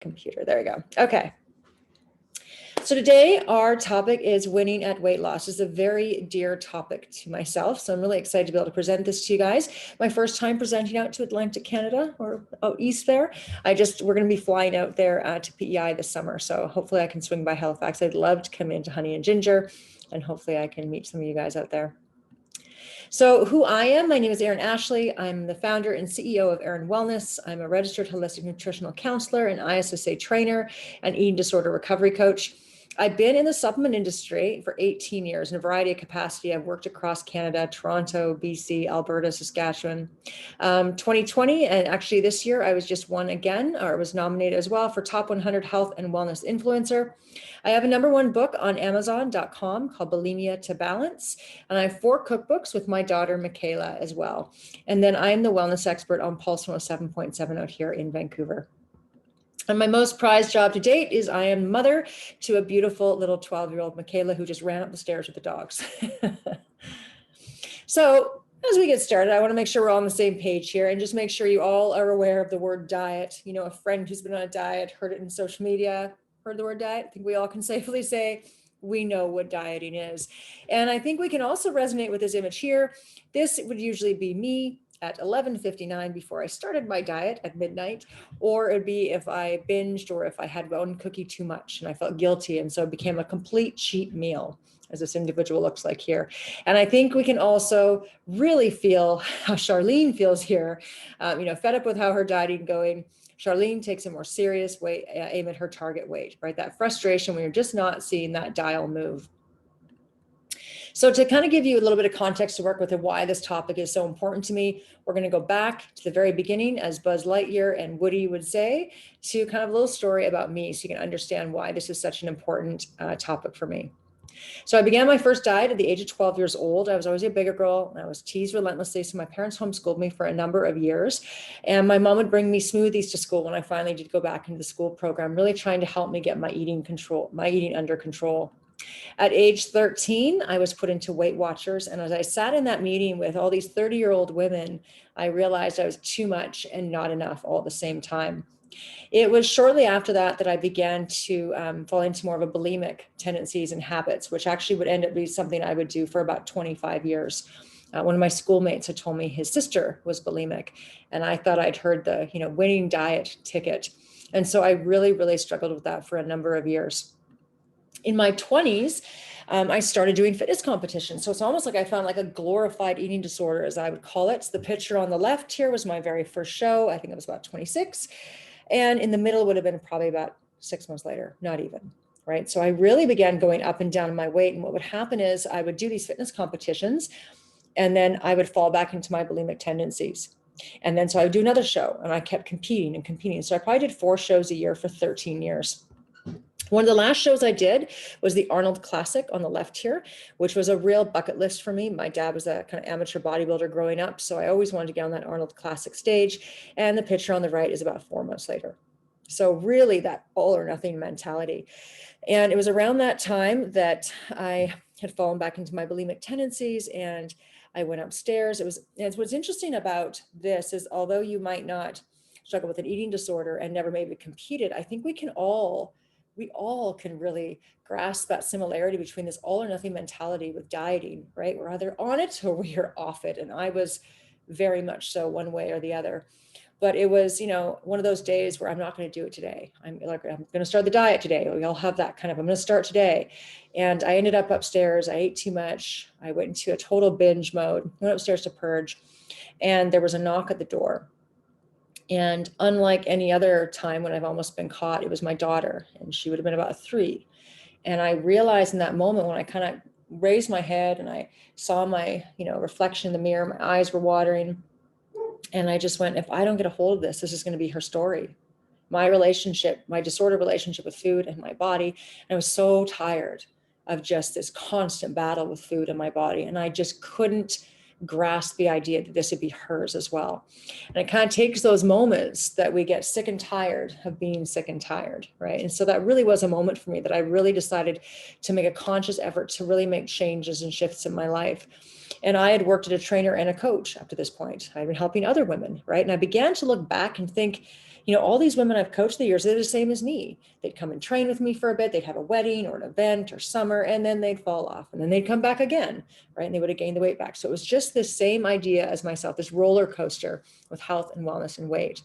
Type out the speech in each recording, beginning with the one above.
computer. There we go. Okay. So today our topic is winning at weight loss. This is a very dear topic to myself. So I'm really excited to be able to present this to you guys. My first time presenting out to Atlantic Canada or out east there. We're going to be flying out there to PEI this summer. So hopefully I can swing by Halifax. I'd love to come into Honey and Ginger, and hopefully I can meet some of you guys out there. So who I am, my name is Erin Ashley. I'm the founder and CEO of Erin Wellness. I'm a registered holistic nutritional counselor and ISSA trainer and eating disorder recovery coach. I've been in the supplement industry for 18 years in a variety of capacity. I've worked across Canada, Toronto, BC, Alberta, Saskatchewan. 2020, and actually this year, I was just won again, or was nominated as well for Top 100 Health and Wellness Influencer. I have a #1 book on Amazon.com called Bulimia to Balance, and I have 4 cookbooks with my daughter, Michaela, as well. And then I'm the wellness expert on Pulse 107.7 out here in Vancouver. And my most prized job to date is I am mother to a beautiful little 12-year-old Michaela who just ran up the stairs with the dogs. So as we get started, I want to make sure we're all on the same page here and just make sure you all are aware of the word diet. You know, a friend who's been on a diet, heard it in social media, heard the word diet. I think we all can safely say we know what dieting is. And I think we can also resonate with this image here. This would usually be me at 11:59 before I started my diet at midnight, or it'd be if I binged or if I had one cookie too much and I felt guilty. And so it became a complete cheat meal, as this individual looks like here. And I think we can also really feel how Charlene feels here, fed up with how her dieting going. Charlene takes a more serious aim at her target weight, right? That frustration when you're just not seeing that dial move. So to kind of give you a little bit of context to work with and why this topic is so important to me, we're going to go back to the very beginning, as Buzz Lightyear and Woody would say, to kind of a little story about me so you can understand why this is such an important topic for me. So I began my first diet at the age of 12 years old. I was always a bigger girl and I was teased relentlessly. So my parents homeschooled me for a number of years. And my mom would bring me smoothies to school when I finally did go back into the school program, really trying to help me get my eating under control. At age 13, I was put into Weight Watchers. And as I sat in that meeting with all these 30-year-old women, I realized I was too much and not enough all at the same time. It was shortly after that that I began to fall into more of a bulimic tendencies and habits, which actually would end up being something I would do for about 25 years. One of my schoolmates had told me his sister was bulimic, and I thought I'd heard the winning diet ticket. And so I really, really struggled with that for a number of years. In my 20s, I started doing fitness competitions. So it's almost like I found like a glorified eating disorder, as I would call it. The picture on the left here was my very first show. I think I was about 26. And in the middle would have been probably about 6 months later, not even, right? So I really began going up and down in my weight. And what would happen is I would do these fitness competitions, and then I would fall back into my bulimic tendencies. And then so I would do another show, and I kept competing and competing. So I probably did 4 shows a year for 13 years. One of the last shows I did was the Arnold Classic on the left here, which was a real bucket list for me. My dad was a kind of amateur bodybuilder growing up, so I always wanted to get on that Arnold Classic stage. And the picture on the right is about 4 months later. So really that all or nothing mentality. And it was around that time that I had fallen back into my bulimic tendencies, and I went upstairs. And what's interesting about this is, although you might not struggle with an eating disorder and never maybe competed, I think we all can really grasp that similarity between this all or nothing mentality with dieting, right? We're either on it or we are off it. And I was very much so one way or the other. But it was, one of those days where I'm not going to do it today. I'm going to start the diet today. We all have that kind of, I'm going to start today. And I ended up upstairs. I ate too much. I went into a total binge mode, went upstairs to purge. And there was a knock at the door. And unlike any other time when I've almost been caught, it was my daughter, and she would have been about 3. And I realized in that moment when I kind of raised my head and I saw my, reflection in the mirror, my eyes were watering. And I just went, if I don't get a hold of this, this is going to be her story. My disordered relationship with food and my body. And I was so tired of just this constant battle with food in my body. And I just couldn't grasp the idea that this would be hers as well. And it kind of takes those moments that we get sick and tired of being sick and tired, right? And so that really was a moment for me that I really decided to make a conscious effort to really make changes and shifts in my life. And I had worked as a trainer and a coach up to this point. I'd been helping other women, right? And I began to look back and think, All these women I've coached the years, they're the same as me. They'd come and train with me for a bit. They'd have a wedding or an event or summer, and then they'd fall off, and then they'd come back again, right? And they would have gained the weight back. So it was just this same idea as myself, this roller coaster with health and wellness and weight.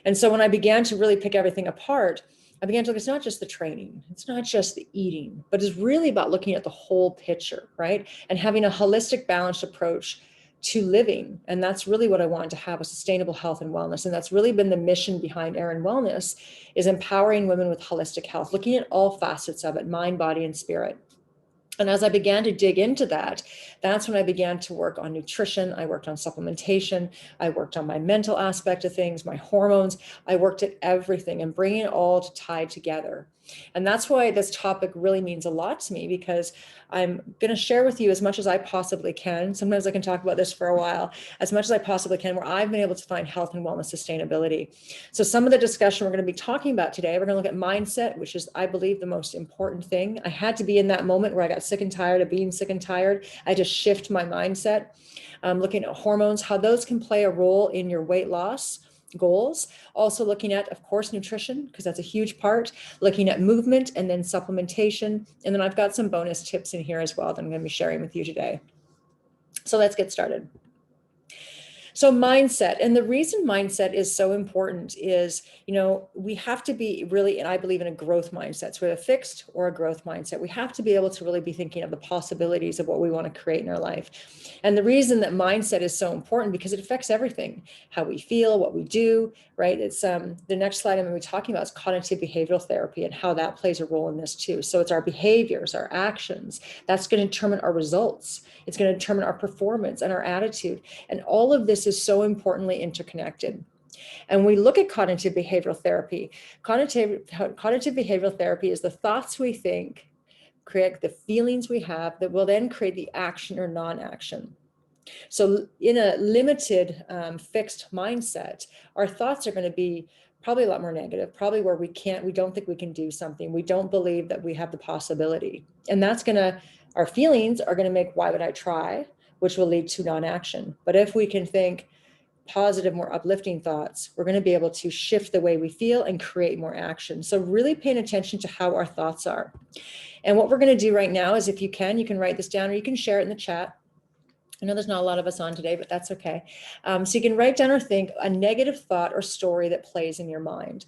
And so when I began to really pick everything apart, I began to look, it's not just the training, it's not just the eating, but it's really about looking at the whole picture, right? And having a holistic, balanced approach to living. And that's really what I wanted to have, a sustainable health and wellness. And that's really been the mission behind Erin Wellness, is empowering women with holistic health, looking at all facets of it, mind, body, and spirit. And as I began to dig into that, that's when I began to work on nutrition. I worked on supplementation. I worked on my mental aspect of things, my hormones. I worked at everything and bringing it all to tie together. And that's why this topic really means a lot to me, because I'm going to share with you as much as I possibly can. Sometimes I can talk about this for a while, as much as I possibly can, where I've been able to find health and wellness sustainability. So some of the discussion we're going to be talking about today, we're going to look at mindset, which is, I believe, the most important thing. I had to be in that moment where I got sick and tired of being sick and tired. I just shift my mindset. Looking at hormones, how those can play a role in your weight loss goals. Also looking at, of course, nutrition, because that's a huge part, looking at movement, and then supplementation. And then I've got some bonus tips in here as well that I'm going to be sharing with you today. So let's get started. So mindset, and the reason mindset is so important is, we have to be really, and I believe in a growth mindset. So we have a fixed or a growth mindset. We have to be able to really be thinking of the possibilities of what we want to create in our life. And the reason that mindset is so important, because it affects everything, how we feel, what we do, right? It's the next slide I'm going to be talking about is cognitive behavioral therapy and how that plays a role in this too. So it's our behaviors, our actions, that's going to determine our results. It's going to determine our performance and our attitude. And all of this is so importantly interconnected. And we look at cognitive behavioral therapy. Cognitive behavioral therapy is the thoughts we think create the feelings we have that will then create the action or non-action. So in a limited, fixed mindset, our thoughts are going to be probably a lot more negative, probably where we don't think we can do something. We don't believe that we have the possibility. And our feelings are going to make, why would I try? Which will lead to non-action. But if we can think positive, more uplifting thoughts, we're going to be able to shift the way we feel and create more action. So really paying attention to how our thoughts are. And what we're going to do right now is, if you can write this down, or you can share it in the chat. I know there's not a lot of us on today, but that's okay. So you can write down or think a negative thought or story that plays in your mind.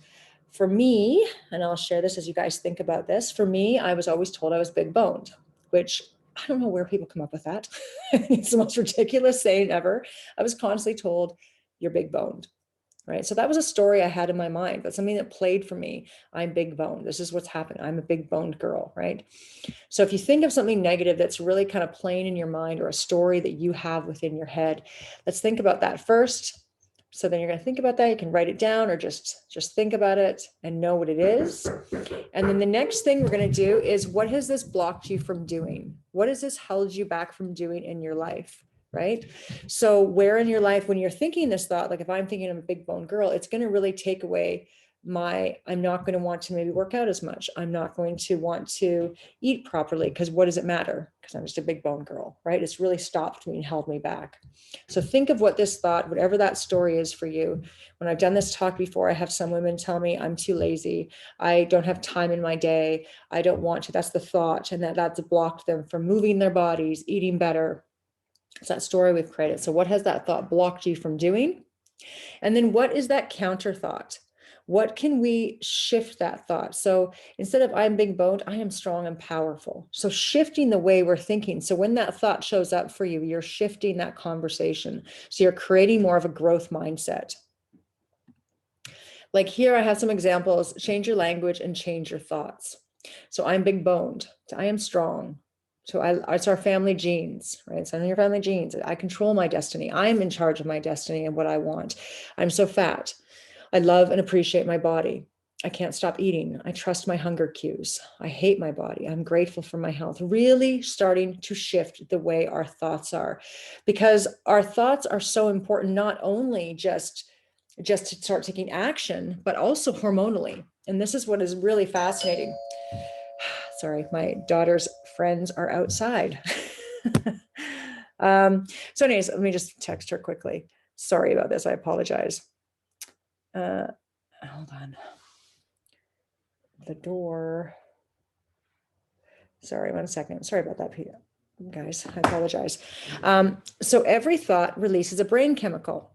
For me, and I'll share this as you guys think about this, for me, I was always told I was big boned, which I don't know where people come up with that. It's the most ridiculous saying ever. I was constantly told, you're big boned, right? So that was a story I had in my mind. That's something that played for me. I'm big boned. This is what's happening. I'm a big boned girl, right? So if you think of something negative that's really kind of playing in your mind, or a story that you have within your head, let's think about that first. So then you're going to think about that. You can write it down, or just think about it and know what it is. And then the next thing we're going to do is, what has this blocked you from doing? What has this held you back from doing in your life? Right? So where in your life, when you're thinking this thought, like if I'm thinking I'm a big bone girl, it's going to really take away I'm not going to want to maybe work out as much. I'm not going to want to eat properly, because what does it matter? Because I'm just a big bone girl, right? It's really stopped me and held me back. So think of what this thought, whatever that story is for you. When I've done this talk before, I have some women tell me I'm too lazy. I don't have time in my day. I don't want to. That's the thought. And that's blocked them from moving their bodies, eating better. It's that story we've created. So what has that thought blocked you from doing? And then what is that counter thought? What can we shift that thought? So instead of I'm big boned, I am strong and powerful. So shifting the way we're thinking. So when that thought shows up for you, you're shifting that conversation. So you're creating more of a growth mindset. Like here, I have some examples. Change your language and change your thoughts. So I'm big boned. So I am strong. So it's our family genes, right? It's in your family genes. I control my destiny. I'm in charge of my destiny and what I want. I'm so fat. I love and appreciate my body. I can't stop eating. I trust my hunger cues. I hate my body. I'm grateful for my health. Really starting to shift the way our thoughts are, because our thoughts are so important, not only just to start taking action, but also hormonally. And this is what is really fascinating. Sorry, my daughter's friends are outside. So anyways, let me just text her quickly. Sorry about this. I apologize. hold on. The door. Sorry, 1 second. Sorry about that, Peter. Guys, I apologize. So every thought releases a brain chemical.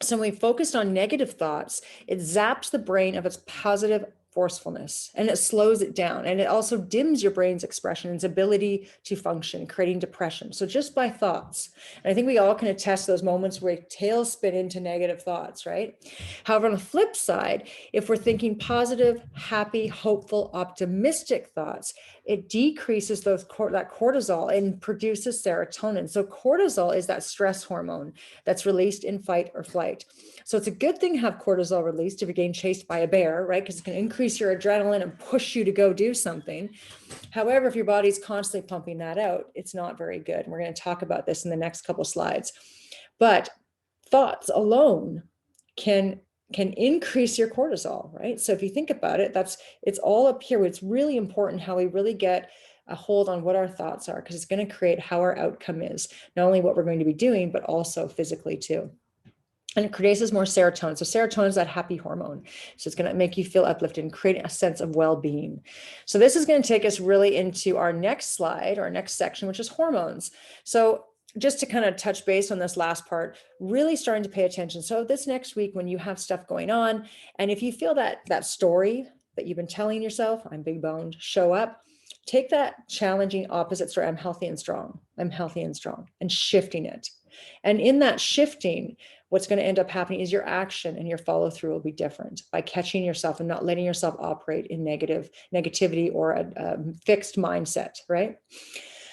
So when we focused on negative thoughts, it zaps the brain of its positive forcefulness and it slows it down. And it also dims your brain's expression and its ability to function, creating depression. So just by thoughts. And I think we all can attest to those moments where we tailspin into negative thoughts, right? However, on the flip side, if we're thinking positive, happy, hopeful, optimistic thoughts, it decreases that cortisol and produces serotonin. So cortisol is that stress hormone that's released in fight or flight. So it's a good thing to have cortisol released if you're getting chased by a bear, right? Because it can increase your adrenaline and push you to go do something. However, if your body's constantly pumping that out, it's not very good. And we're going to talk about this in the next couple slides. But thoughts alone can increase your cortisol, right? So if you think about it, it's all up here. It's really important how we really get a hold on what our thoughts are, because it's going to create how our outcome is, not only what we're going to be doing, but also physically too. And it produces more serotonin. So serotonin is that happy hormone. So it's going to make you feel uplifted and create a sense of well-being. So this is going to take us really into our next slide, our next section, which is hormones. So just to kind of touch base on this last part, really starting to pay attention. So this next week, when you have stuff going on, and if you feel that story that you've been telling yourself, I'm big boned, show up, take that challenging opposite story, I'm healthy and strong, and shifting it. And in that shifting, what's going to end up happening is your action and your follow through will be different by catching yourself and not letting yourself operate in negativity or a fixed mindset, right?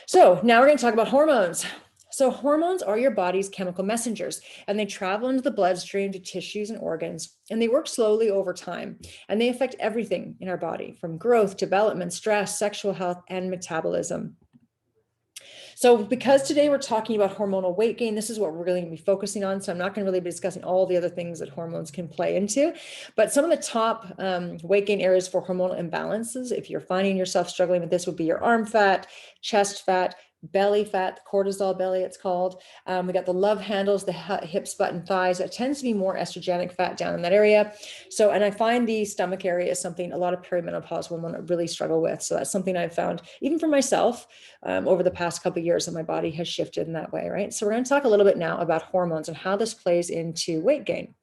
So now we're going to talk about hormones. So hormones are your body's chemical messengers, and they travel into the bloodstream to tissues and organs, and they work slowly over time, and they affect everything in our body, from growth, development, stress, sexual health, and metabolism. So because today we're talking about hormonal weight gain, this is what we're really going to be focusing on. So I'm not going to really be discussing all the other things that hormones can play into, but some of the top weight gain areas for hormonal imbalances, if you're finding yourself struggling with this, would be your arm fat, chest fat, belly fat, the cortisol belly it's called. We got the love handles, the hips, butt, and thighs. It tends to be more estrogenic fat down in that area. So, and I find the stomach area is something a lot of perimenopause women really struggle with. So that's something I've found, even for myself, over the past couple of years, that my body has shifted in that way, right? So we're going to talk a little bit now about hormones and how this plays into weight gain.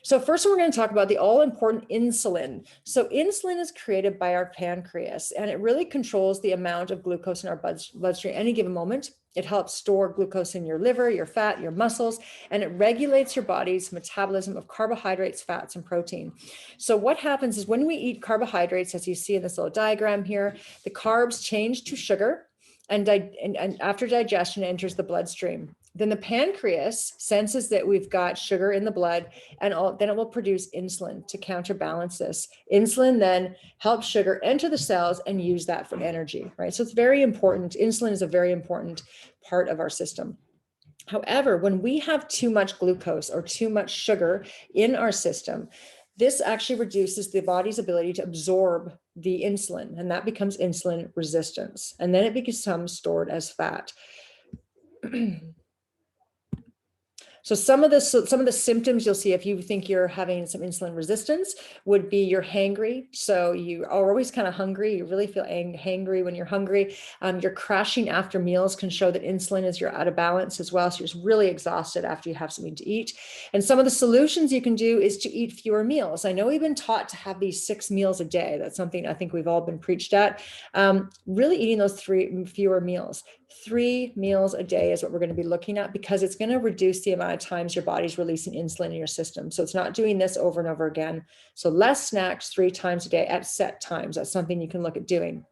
So first, we're going to talk about the all-important insulin. So insulin is created by our pancreas, and it really controls the amount of glucose in our bloodstream at any given moment. It helps store glucose in your liver, your fat, your muscles, and it regulates your body's metabolism of carbohydrates, fats, and protein. So what happens is when we eat carbohydrates, as you see in this little diagram here, the carbs change to sugar, and after digestion, it enters the bloodstream. Then the pancreas senses that we've got sugar in the blood, and then it will produce insulin to counterbalance this. Insulin then helps sugar enter the cells and use that for energy, right? So it's very important. Insulin is a very important part of our system. However, when we have too much glucose or too much sugar in our system, this actually reduces the body's ability to absorb the insulin, and that becomes insulin resistance. And then it becomes stored as fat. So some of the symptoms you'll see if you think you're having some insulin resistance would be you're hangry. So you are always kind of hungry. You really feel hangry when you're hungry. You're crashing after meals can show that insulin is you're out of balance as well. So you're just really exhausted after you have something to eat. And some of the solutions you can do is to eat fewer meals. I know we've been taught to have these 6 meals a day. That's something I think we've all been preached at. Really eating those fewer meals. 3 meals a day is what we're going to be looking at, because it's going to reduce the amount of times your body's releasing insulin in your system. So it's not doing this over and over again. So less snacks 3 times a day at set times. That's something you can look at doing.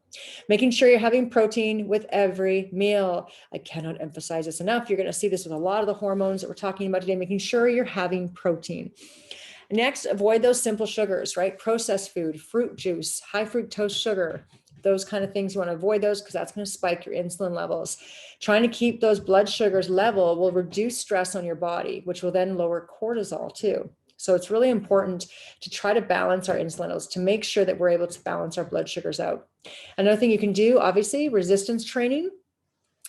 Making sure you're having protein with every meal. I cannot emphasize this enough. You're going to see this with a lot of the hormones that we're talking about today, making sure you're having protein. Next, avoid those simple sugars, right? Processed food, fruit juice, high fructose sugar, those kind of things. You want to avoid those because that's going to spike your insulin levels. Trying to keep those blood sugars level will reduce stress on your body, which will then lower cortisol too. So it's really important to try to balance our insulin levels to make sure that we're able to balance our blood sugars out. Another thing you can do, obviously, resistance training,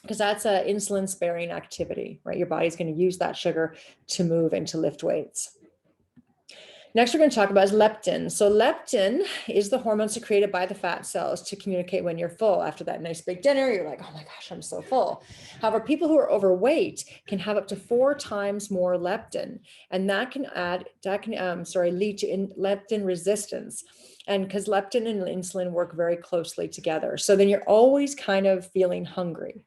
because that's an insulin sparing activity, right? Your body's going to use that sugar to move and to lift weights. Next, we're going to talk about is leptin. So leptin is the hormone secreted by the fat cells to communicate when you're full. After that nice big dinner, you're like, oh my gosh, I'm so full. However, people who are overweight can have up to 4 times more leptin, and that can lead to leptin resistance. And because leptin and insulin work very closely together. So then you're always kind of feeling hungry,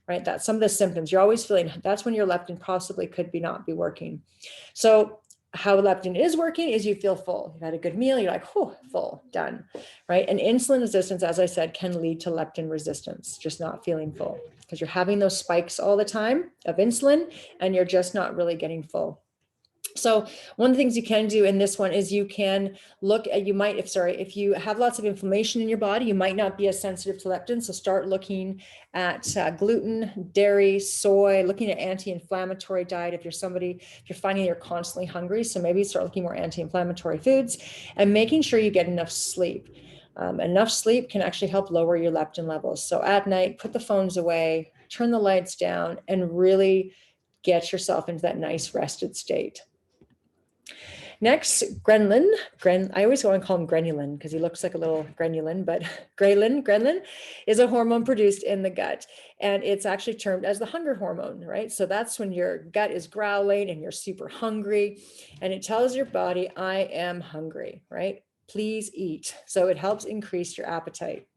right? That's some of the symptoms. You're always feeling, that's when your leptin possibly could be not be working. So how leptin is working is you feel full. You've had a good meal, you're like, whew, full, done, right? And insulin resistance, as I said, can lead to leptin resistance, just not feeling full because you're having those spikes all the time of insulin and you're just not really getting full. So one of the things you can do in this one is you can look at, if you have lots of inflammation in your body, you might not be as sensitive to leptin. So start looking at gluten, dairy, soy, looking at anti-inflammatory diet. If you're finding you're constantly hungry, so maybe start looking more anti-inflammatory foods and making sure you get enough sleep. Enough sleep can actually help lower your leptin levels. So at night, put the phones away, turn the lights down, and really get yourself into that nice rested state. Next, ghrelin. I always want to call him grenulin because he looks like a little grenulin, but ghrelin is a hormone produced in the gut. And it's actually termed as the hunger hormone, right? So that's when your gut is growling and you're super hungry. And it tells your body, I am hungry, right? Please eat. So it helps increase your appetite.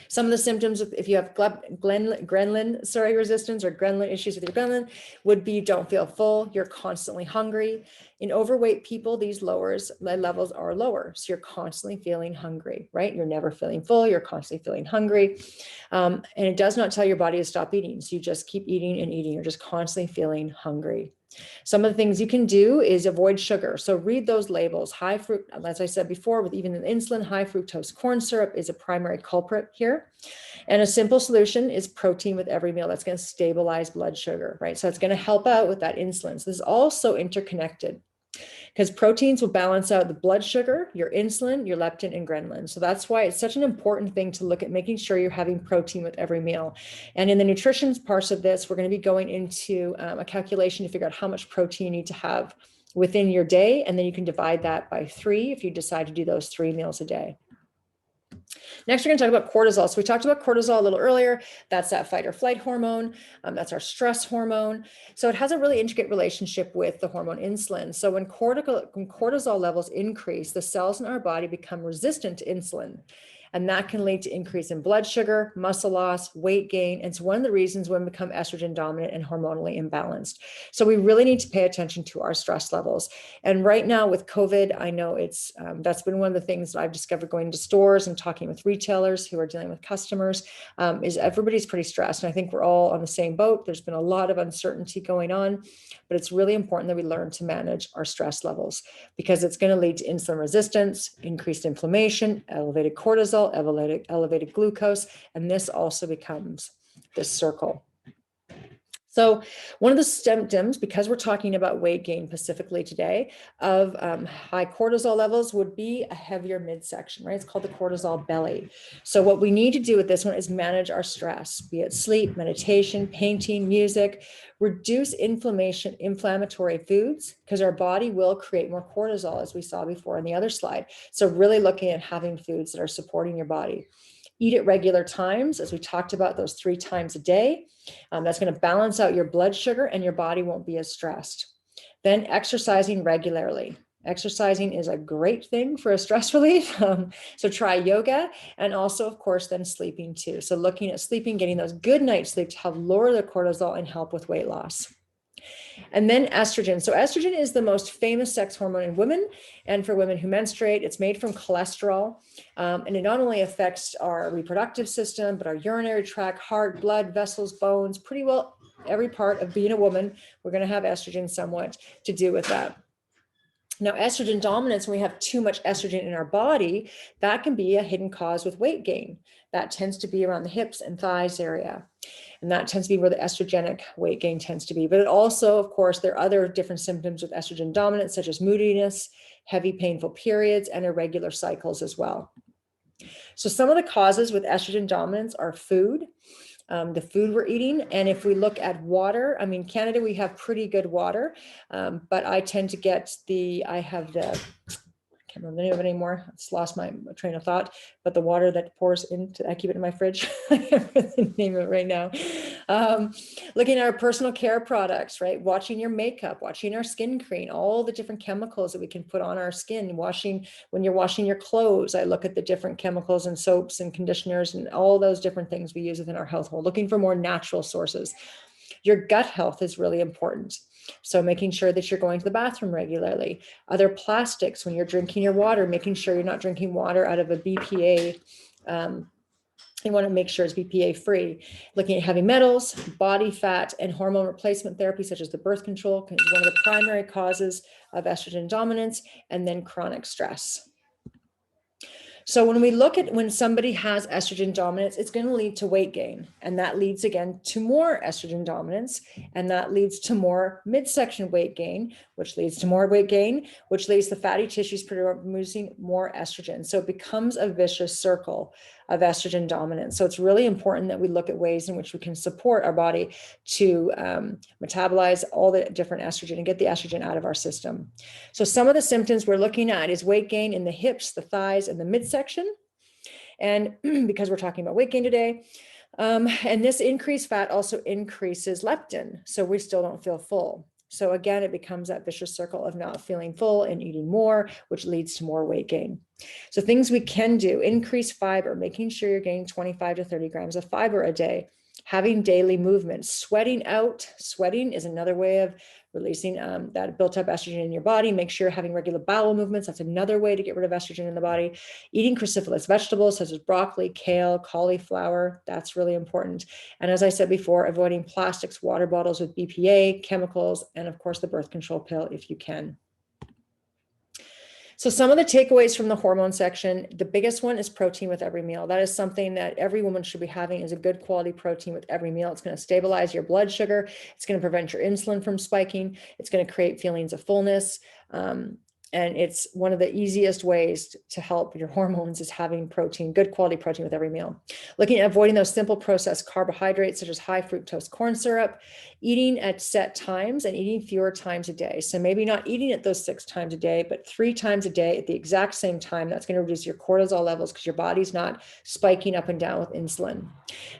Some of the symptoms, if you have ghrelin resistance or ghrelin issues with your ghrelin, would be you don't feel full, you're constantly hungry. In overweight people, these levels are lower. So you're constantly feeling hungry, right? You're never feeling full, you're constantly feeling hungry. And it does not tell your body to stop eating. So you just keep eating and eating. You're just constantly feeling hungry. Some of the things you can do is avoid sugar. So read those labels. High fruit, as I said before, with even an insulin, high fructose corn syrup is a primary culprit here. And a simple solution is protein with every meal. That's going to stabilize blood sugar, right? So it's going to help out with that insulin. So this is also interconnected because proteins will balance out the blood sugar, your insulin, your leptin, and ghrelin. So that's why it's such an important thing to look at making sure you're having protein with every meal. And in the nutrition parts of this, we're going to be going into a calculation to figure out how much protein you need to have within your day. And then you can divide that by 3 if you decide to do those 3 meals a day. Next, we're going to talk about cortisol. So we talked about cortisol a little earlier. That's that fight or flight hormone. That's our stress hormone. So it has a really intricate relationship with the hormone insulin. So when cortisol levels increase, the cells in our body become resistant to insulin. And that can lead to increase in blood sugar, muscle loss, weight gain. And it's one of the reasons women become estrogen dominant and hormonally imbalanced. So we really need to pay attention to our stress levels. And right now with COVID, I know it's that's been one of the things that I've discovered going to stores and talking with retailers who are dealing with customers is everybody's pretty stressed. And I think we're all on the same boat. There's been a lot of uncertainty going on, but it's really important that we learn to manage our stress levels because it's going to lead to insulin resistance, increased inflammation, elevated cortisol, elevated glucose, and this also becomes this circle. So one of the symptoms, because we're talking about weight gain specifically today, of high cortisol levels would be a heavier midsection, right? It's called the cortisol belly. So what we need to do with this one is manage our stress, be it sleep, meditation, painting, music, reduce inflammatory foods, because our body will create more cortisol, as we saw before on the other slide. So really looking at having foods that are supporting your body. Eat at regular times, as we talked about, those 3 times a day. That's going to balance out your blood sugar and your body won't be as stressed. Then exercising regularly. Exercising is a great thing for a stress relief. So try yoga and also, of course, then sleeping too. So looking at sleeping, getting those good night's sleep to help lower the cortisol and help with weight loss. And then estrogen. So estrogen is the most famous sex hormone in women and for women who menstruate. It's made from cholesterol. And it not only affects our reproductive system, but our urinary tract, heart, blood, vessels, bones, pretty well every part of being a woman. We're going to have estrogen somewhat to do with that. Now, estrogen dominance, when we have too much estrogen in our body, that can be a hidden cause with weight gain. That tends to be around the hips and thighs area. And that tends to be where the estrogenic weight gain tends to be. But it also, of course, there are other different symptoms with estrogen dominance, such as moodiness, heavy painful periods, and irregular cycles as well. So some of the causes with estrogen dominance are food. the food we're eating. And if we look at water, I mean, Canada, we have pretty good water, but I tend to get I have the, I can't remember the name of it anymore. It's lost my train of thought, but the water that pours into, I keep it in my fridge. I can't remember the name of it right now. Looking at our personal care products, right? Watching your makeup, watching our skin cream, all the different chemicals that we can put on our skin, when you're washing your clothes, I look at the different chemicals and soaps and conditioners and all those different things we use within our household, looking for more natural sources. Your gut health is really important. So making sure that you're going to the bathroom regularly. Other plastics, when you're drinking your water, making sure you're not drinking water out of a BPA. You want to make sure it's BPA free. Looking at heavy metals, body fat, and hormone replacement therapy, such as the birth control, is one of the primary causes of estrogen dominance, and then chronic stress. So when we look at when somebody has estrogen dominance, it's going to lead to weight gain. And that leads again to more estrogen dominance. And that leads to more midsection weight gain, which leads to more weight gain, which leads to fatty tissues producing more estrogen. So it becomes a vicious circle of estrogen dominance. So it's really important that we look at ways in which we can support our body to metabolize all the different estrogen and get the estrogen out of our system. So some of the symptoms we're looking at is weight gain in the hips, the thighs, and the midsection. And because we're talking about weight gain today, and this increased fat also increases leptin. So we still don't feel full. So again, it becomes that vicious circle of not feeling full and eating more, which leads to more weight gain. So things we can do: increase fiber, making sure you're getting 25 to 30 grams of fiber a day, having daily movement, sweating out. Sweating is another way of releasing that built up estrogen in your body. Make sure you're having regular bowel movements. That's another way to get rid of estrogen in the body. Eating cruciferous vegetables such as broccoli, kale, cauliflower. That's really important. And as I said before, avoiding plastics, water bottles with BPA, chemicals, and of course the birth control pill if you can. So some of the takeaways from the hormone section, the biggest one is protein with every meal. That is something that every woman should be having, is a good quality protein with every meal. It's going to stabilize your blood sugar. It's going to prevent your insulin from spiking. It's going to create feelings of fullness. And it's one of the easiest ways to help your hormones is having protein, good quality protein with every meal. Looking at avoiding those simple processed carbohydrates, such as high fructose corn syrup, eating at set times and eating fewer times a day. So maybe not eating at those 6 times a day, but 3 times a day at the exact same time. That's going to reduce your cortisol levels because your body's not spiking up and down with insulin.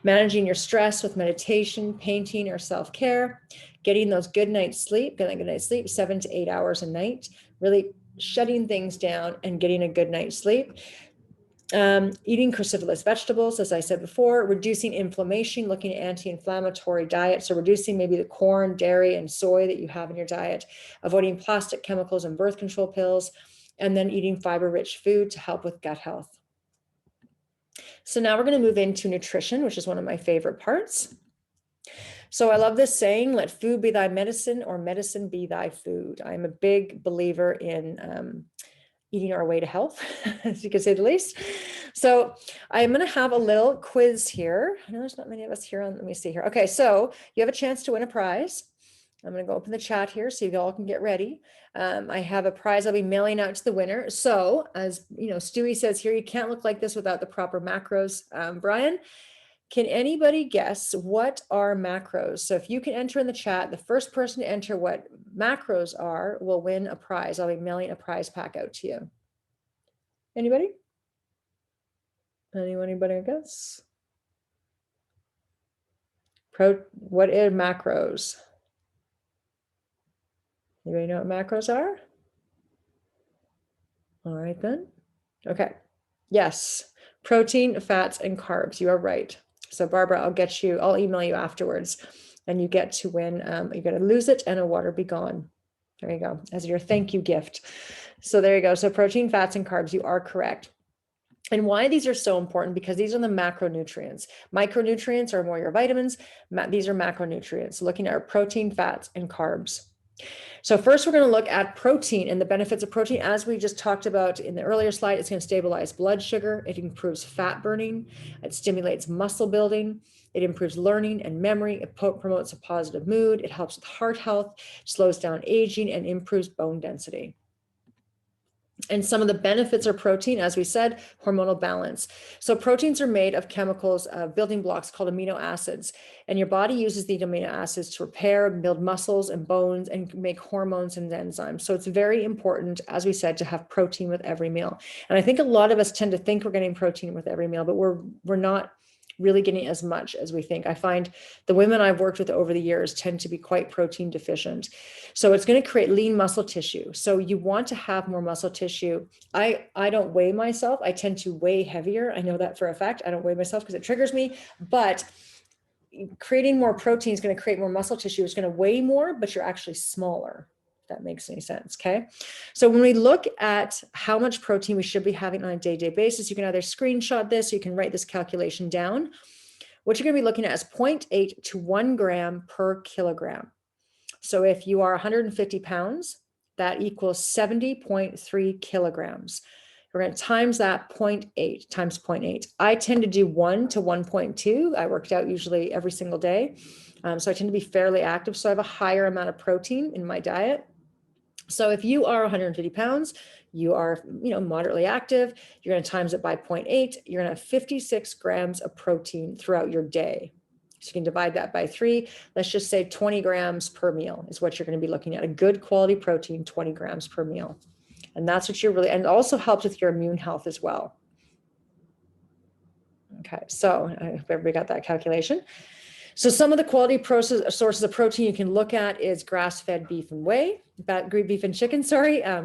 Managing your stress with meditation, painting, or self-care. Getting those good night's sleep, 7 to 8 hours a night, really shutting things down and getting a good night's sleep. Eating cruciferous vegetables, as I said before, reducing inflammation, looking at anti-inflammatory diet. So reducing maybe the corn, dairy, and soy that you have in your diet, avoiding plastic chemicals and birth control pills, and then eating fiber-rich food to help with gut health. So now we're going to move into nutrition, which is one of my favorite parts. So I love this saying, let food be thy medicine or medicine be thy food. I'm a big believer in eating our way to health, as you can say the least. So I'm going to have a little quiz here. I know there's not many of us here on, let me see here. Okay, so you have a chance to win a prize. I'm going to go open the chat here so you all can get ready. I have a prize I'll be mailing out to the winner. So as you know, Stewie says here, you can't look like this without the proper macros. Brian, can anybody guess what are macros? So if you can enter in the chat, the first person to enter what macros are will win a prize. I'll be mailing a prize pack out to you. Anybody? Anybody, I guess? What are macros? Anybody know what macros are? All right then. Okay. Yes. Protein, fats, and carbs. You are right. So Barbara, I'll email you afterwards and you get to win. You're going to lose it and a water be gone. There you go, as your thank you gift. So there you go. So protein, fats, and carbs, you are correct. And why these are so important, because these are the macronutrients. Micronutrients are more your vitamins. These are macronutrients, looking at our protein, fats, and carbs. So first, we're going to look at protein and the benefits of protein. As we just talked about in the earlier slide, it's going to stabilize blood sugar. It improves fat burning. It stimulates muscle building. It improves learning and memory. It promotes a positive mood. It helps with heart health, slows down aging, and improves bone density. And some of the benefits of protein, as we said, hormonal balance. So proteins are made of chemicals, building blocks called amino acids. And your body uses these amino acids to repair, build muscles and bones, and make hormones and enzymes. So it's very important, as we said, to have protein with every meal. And I think a lot of us tend to think we're getting protein with every meal, but we're not really getting as much as we think. I find the women I've worked with over the years tend to be quite protein deficient. So it's going to create lean muscle tissue. So you want to have more muscle tissue. I don't weigh myself. I tend to weigh heavier. I know that for a fact. I don't weigh myself because it triggers me, but creating more protein is going to create more muscle tissue. It's going to weigh more, but you're actually smaller. If that makes any sense. Okay. So when we look at how much protein we should be having on a day-to-day basis, you can either screenshot this, or you can write this calculation down. What you're going to be looking at is 0.8 to 1 gram per kilogram. So if you are 150 pounds, that equals 70.3 kilograms. We're going to times that 0.8 times 0.8. I tend to do 1 to 1.2. I worked out usually every single day. So I tend to be fairly active. So I have a higher amount of protein in my diet. So if you are 150 pounds, you are, moderately active, you're going to times it by 0.8, you're going to have 56 grams of protein throughout your day. So you can divide that by 3. Let's just say 20 grams per meal is what you're going to be looking at. A good quality protein, 20 grams per meal. And that's what you're really, and it also helps with your immune health as well. Okay, so I hope everybody got that calculation. So some of the quality sources of protein you can look at is grass-fed beef and beef and chicken,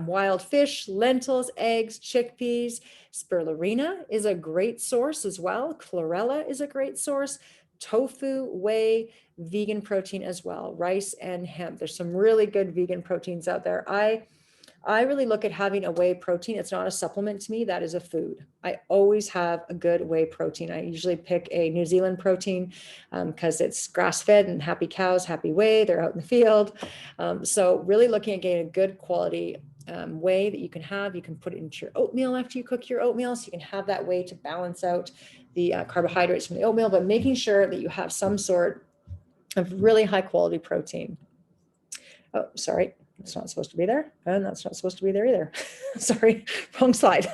wild fish, lentils, eggs, chickpeas. Spirulina is a great source as well. Chlorella is a great source. Tofu, whey, vegan protein as well. Rice and hemp. There's some really good vegan proteins out there. I really look at having a whey protein. It's not a supplement to me. That is a food. I always have a good whey protein. I usually pick a New Zealand protein because it's grass-fed and happy cows, happy whey. They're out in the field. So really looking at getting a good quality whey that you can have. You can put it into your oatmeal after you cook your oatmeal. So you can have that whey to balance out the carbohydrates from the oatmeal, but making sure that you have some sort of really high quality protein. Oh, sorry. It's not supposed to be there, and that's not supposed to be there either. Sorry, wrong slide.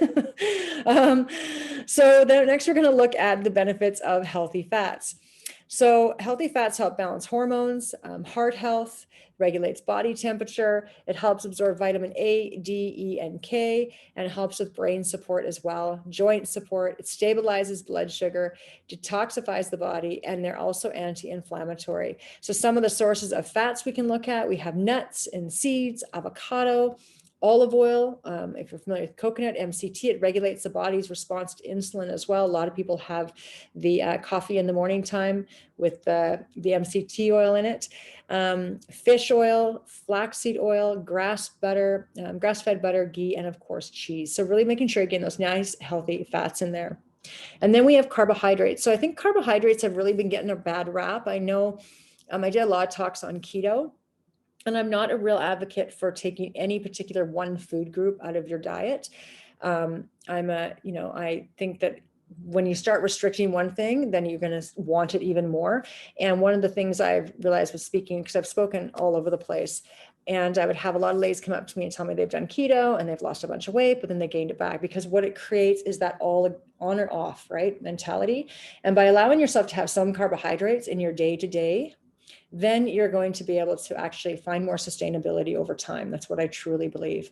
So then next we're going to look at the benefits of healthy fats. So healthy fats help balance hormones, heart health, regulates body temperature. It helps absorb vitamin A, D, E, and K, and it helps with brain support as well, joint support. It stabilizes blood sugar, detoxifies the body, and they're also anti-inflammatory. So some of the sources of fats we can look at, we have nuts and seeds, avocado, olive oil. If you're familiar with coconut, MCT, it regulates the body's response to insulin as well. A lot of people have the coffee in the morning time with the MCT oil in it. Fish oil, flaxseed oil, grass-fed butter, ghee, and of course cheese. So really making sure you're getting those nice healthy fats in there. And then we have carbohydrates. So I think carbohydrates have really been getting a bad rap. I know I did a lot of talks on keto. And I'm not a real advocate for taking any particular one food group out of your diet. I think that when you start restricting one thing, then you're going to want it even more. And one of the things I've realized with speaking, because I've spoken all over the place, and I would have a lot of ladies come up to me and tell me they've done keto and they've lost a bunch of weight, but then they gained it back, because what it creates is that all on or off, right, mentality. And by allowing yourself to have some carbohydrates in your day-to-day, then you're going to be able to actually find more sustainability over time. That's what I truly believe.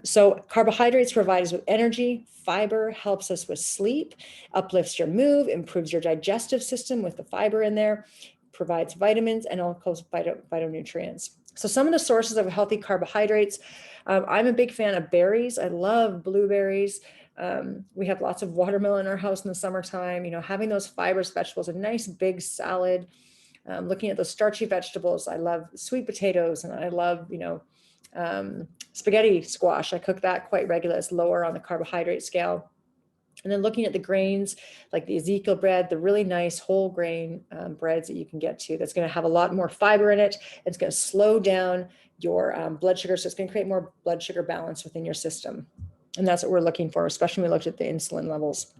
So carbohydrates provide us with energy, fiber helps us with sleep, uplifts your mood, improves your digestive system with the fiber in there, provides vitamins and also phytonutrients. So some of the sources of healthy carbohydrates, I'm a big fan of berries. I love blueberries. We have lots of watermelon in our house in the summertime. Having those fibrous vegetables, a nice big salad. Looking at those starchy vegetables, I love sweet potatoes, and I love, spaghetti squash. I cook that quite regularly. It's lower on the carbohydrate scale. And then looking at the grains, like the Ezekiel bread, the really nice whole grain breads that you can get to, that's going to have a lot more fiber in it. It's going to slow down your blood sugar. So it's going to create more blood sugar balance within your system. And that's what we're looking for, especially when we looked at the insulin levels.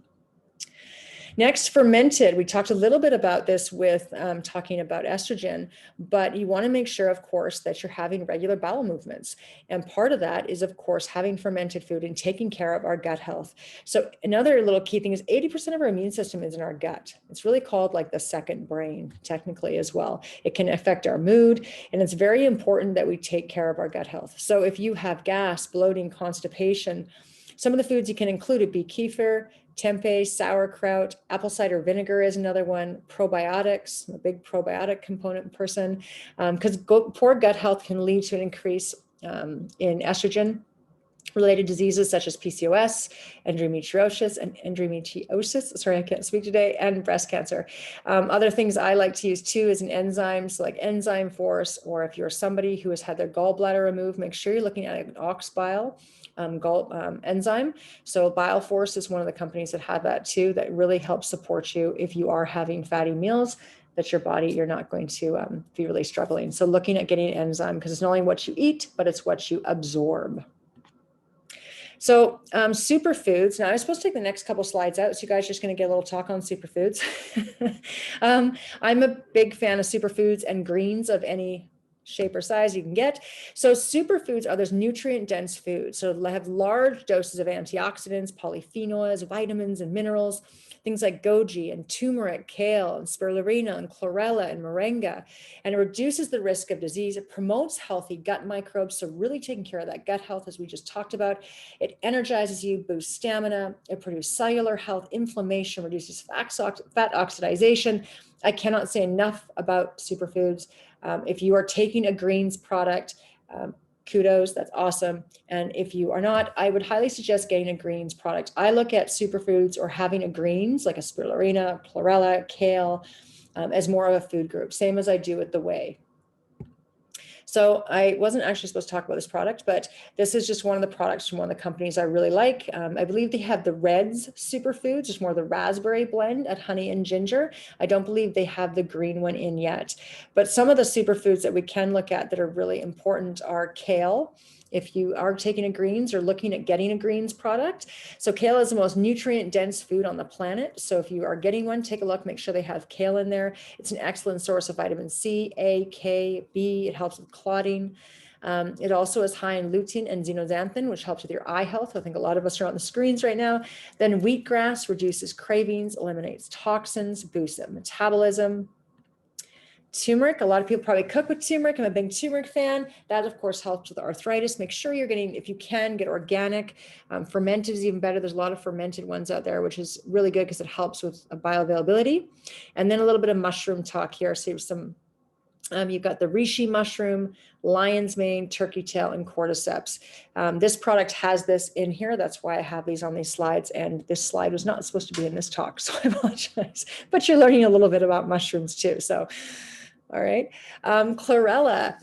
Next, fermented. We talked a little bit about this with talking about estrogen, but you want to make sure, of course, that you're having regular bowel movements. And part of that is, of course, having fermented food and taking care of our gut health. So another little key thing is 80% of our immune system is in our gut. It's really called like the second brain, technically, as well. It can affect our mood, and it's very important that we take care of our gut health. So if you have gas, bloating, constipation, some of the foods you can include would be kefir, tempeh, sauerkraut, apple cider vinegar is another one, probiotics. I'm a big probiotic component person, because poor gut health can lead to an increase in estrogen related diseases such as PCOS, endometriosis, sorry, I can't speak today, and breast cancer. Other things I like to use too is an enzyme, so like Enzyme Force, or if you're somebody who has had their gallbladder removed, make sure you're looking at an ox bile enzyme. So Bile Force is one of the companies that have that too, that really helps support you if you are having fatty meals, that your body, you're not going to be really struggling. So looking at getting an enzyme, because it's not only what you eat, but it's what you absorb. So superfoods. Now I was supposed to take the next couple slides out, so you guys are just going to get a little talk on superfoods. I'm a big fan of superfoods and greens of any shape or size you can get. So superfoods are those nutrient-dense foods. So they have large doses of antioxidants, polyphenols, vitamins, and minerals. Things like goji and turmeric, kale and spirulina and chlorella and moringa. And it reduces the risk of disease. It promotes healthy gut microbes. So really taking care of that gut health, as we just talked about. It energizes you, boosts stamina. It produces cellular health, inflammation, reduces fat oxidation. I cannot say enough about superfoods. If you are taking a greens product, kudos, that's awesome. And if you are not, I would highly suggest getting a greens product. I look at superfoods or having a greens like a spirulina, chlorella, kale, as more of a food group, same as I do with the whey. So I wasn't actually supposed to talk about this product, but this is just one of the products from one of the companies I really like. I believe they have the Reds Superfoods, just more the raspberry blend at Honey and Ginger. I don't believe they have the green one in yet. But some of the superfoods that we can look at that are really important are kale. If you are taking a greens or looking at getting a greens product. So kale is the most nutrient dense food on the planet. So if you are getting one, take a look, make sure they have kale in there. It's an excellent source of vitamin C, A, K, B. It helps with clotting. It also is high in lutein and zeaxanthin, which helps with your eye health. I think a lot of us are on the screens right now. Then wheatgrass reduces cravings, eliminates toxins, boosts metabolism. Turmeric, a lot of people probably cook with turmeric. I'm a big turmeric fan. That, of course, helps with arthritis. Make sure you're getting, if you can, get organic. Fermented is even better. There's a lot of fermented ones out there, which is really good because it helps with bioavailability. And then a little bit of mushroom talk here. So you've got the reishi mushroom, lion's mane, turkey tail, and cordyceps. This product has this in here. That's why I have these on these slides. And this slide was not supposed to be in this talk, so I apologize. But you're learning a little bit about mushrooms too. So, all right. Chlorella.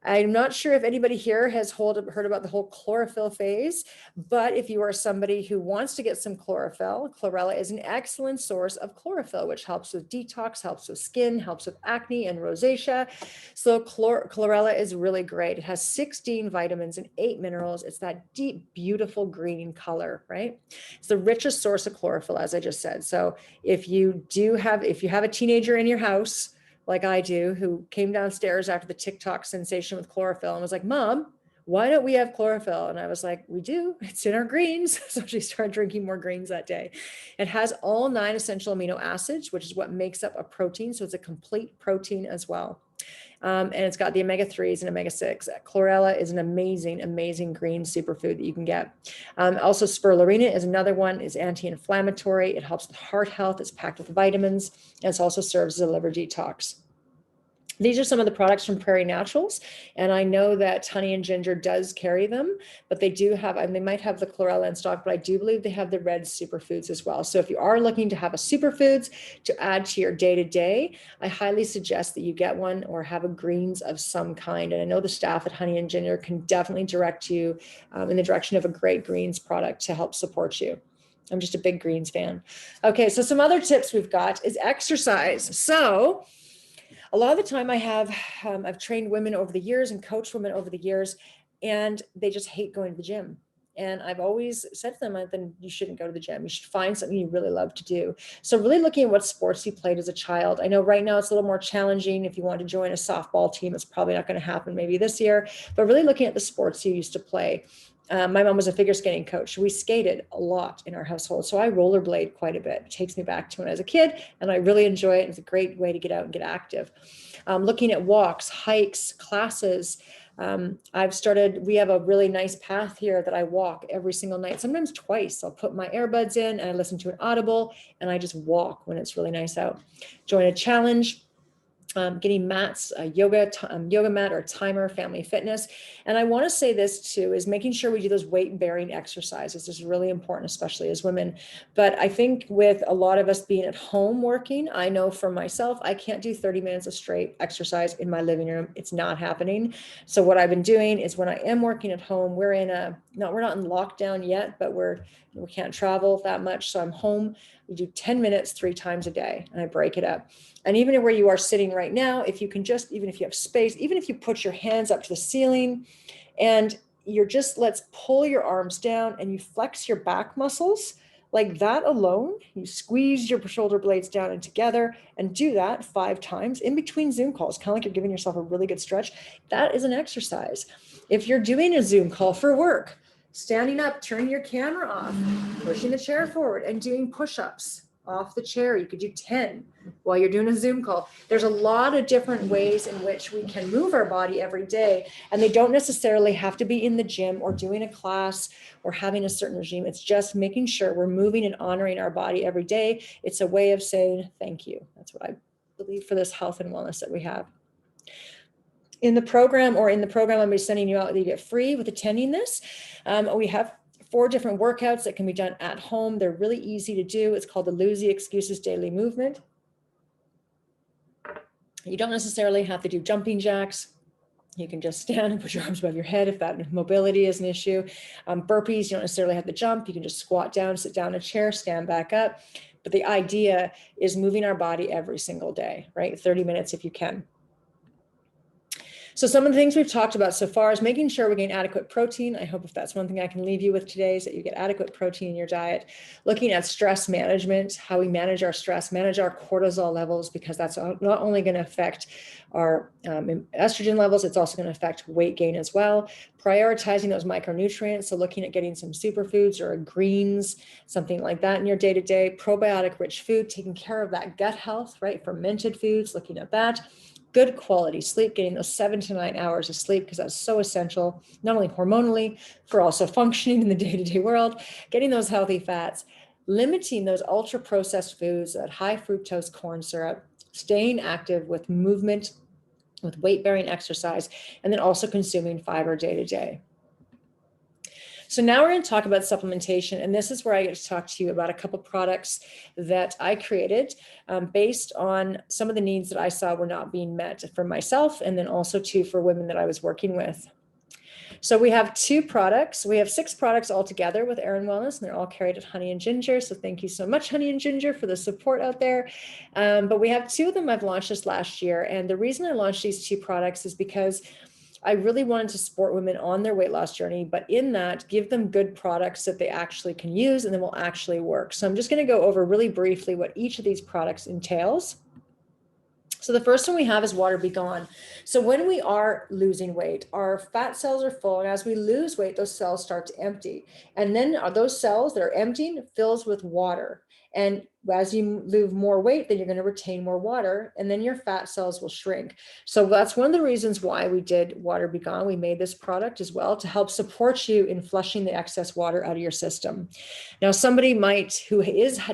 I'm not sure if anybody here has heard about the whole chlorophyll phase, but if you are somebody who wants to get some chlorophyll, chlorella is an excellent source of chlorophyll, which helps with detox, helps with skin, helps with acne and rosacea. So chlorella is really great. It has 16 vitamins and 8 minerals. It's that deep, beautiful green color, right? It's the richest source of chlorophyll, as I just said. So if you have a teenager in your house, like I do, who came downstairs after the TikTok sensation with chlorophyll and was like, Mom, why don't we have chlorophyll? And I was like, we do, it's in our greens. So she started drinking more greens that day. It has all 9 essential amino acids, which is what makes up a protein. So it's a complete protein as well. And it's got the omega-3s and omega-6. Chlorella is an amazing, amazing green superfood that you can get. Also, spirulina is another one. It's anti-inflammatory. It helps with heart health. It's packed with vitamins. And it also serves as a liver detox. These are some of the products from Prairie Naturals, and I know that Honey and Ginger does carry them, but they do have, and they might have the chlorella in stock, but I do believe they have the red superfoods as well. So if you are looking to have a superfoods to add to your day-to-day, I highly suggest that you get one or have a greens of some kind. And I know the staff at Honey and Ginger can definitely direct you in the direction of a great greens product to help support you. I'm just a big greens fan. Okay, so some other tips we've got is exercise. So a lot of the time I've trained women over the years and coached women over the years, and they just hate going to the gym. And I've always said to them, then you shouldn't go to the gym. You should find something you really love to do. So really looking at what sports you played as a child. I know right now it's a little more challenging. If you want to join a softball team, it's probably not going to happen maybe this year, but really looking at the sports you used to play. My mom was a figure skating coach. We skated a lot in our household. So I rollerblade quite a bit. It takes me back to when I was a kid, and I really enjoy it. It's a great way to get out and get active. Looking at walks, hikes, classes. We have a really nice path here that I walk every single night, sometimes twice. I'll put my earbuds in and I listen to an Audible, and I just walk when it's really nice out. Join a challenge. Getting mats, yoga mat or timer, family fitness. And I want to say this too, is making sure we do those weight bearing exercises. This is really important, especially as women. But I think with a lot of us being at home working, I know for myself, I can't do 30 minutes of straight exercise in my living room. It's not happening. So what I've been doing is when I am working at home, we're not in lockdown yet, but we can't travel that much. So I'm home. We do 10 minutes 3 times a day, and I break it up. And even where you are sitting right now, if you can just, even if you have space, even if you put your hands up to the ceiling and let's pull your arms down and you flex your back muscles like that alone, you squeeze your shoulder blades down and together and do that 5 times in between Zoom calls, kind of like you're giving yourself a really good stretch. That is an exercise. If you're doing a Zoom call for work, standing up, turning your camera off, pushing the chair forward and doing push-ups off the chair. You could do 10 while you're doing a Zoom call. There's a lot of different ways in which we can move our body every day, and they don't necessarily have to be in the gym or doing a class or having a certain regime. It's just making sure we're moving and honoring our body every day. It's a way of saying thank you. That's what I believe for this health and wellness that we have. In the program, I'll be sending you out that you get free with attending this. We have 4 different workouts that can be done at home. They're really easy to do. It's called the Lose the Excuses Daily Movement. You don't necessarily have to do jumping jacks. You can just stand and put your arms above your head if that mobility is an issue. Burpees, you don't necessarily have to jump. You can just squat down, sit down in a chair, stand back up. But the idea is moving our body every single day, right? 30 minutes if you can. So some of the things we've talked about so far is making sure we're getting adequate protein. I hope if that's one thing I can leave you with today is that you get adequate protein in your diet. Looking at stress management, how we manage our stress, manage our cortisol levels, because that's not only going to affect our estrogen levels, it's also going to affect weight gain as well. Prioritizing those micronutrients, so looking at getting some superfoods or greens, something like that in your day-to-day. Probiotic rich food, taking care of that gut health, right? Fermented foods, looking at that. Good quality sleep, getting those 7 to 9 hours of sleep, because that's so essential, not only hormonally, for also functioning in the day-to-day world, getting those healthy fats, limiting those ultra processed foods, that high fructose corn syrup, staying active with movement, with weight-bearing exercise, and then also consuming fiber day to day. So now we're going to talk about supplementation, and this is where I get to talk to you about a couple products that I created based on some of the needs that I saw were not being met for myself, and then also too for women that I was working with. So we have 2 products. We have 6 products altogether with Erin Wellness, and they're all carried at Honey and Ginger. So thank you so much, Honey and Ginger, for the support out there. But we have 2 of them I've launched this last year. And the reason I launched these 2 products is because I really wanted to support women on their weight loss journey, but in that, give them good products that they actually can use and then will actually work. So I'm just going to go over really briefly what each of these products entails. So the first one we have is Water Be Gone. So when we are losing weight, our fat cells are full, and as we lose weight, those cells start to empty. And then those cells that are emptying fills with water. And as you lose more weight, then you're going to retain more water, and then your fat cells will shrink. So that's one of the reasons why we did Water Be Gone. We made this product as well to help support you in flushing the excess water out of your system. Now, somebody who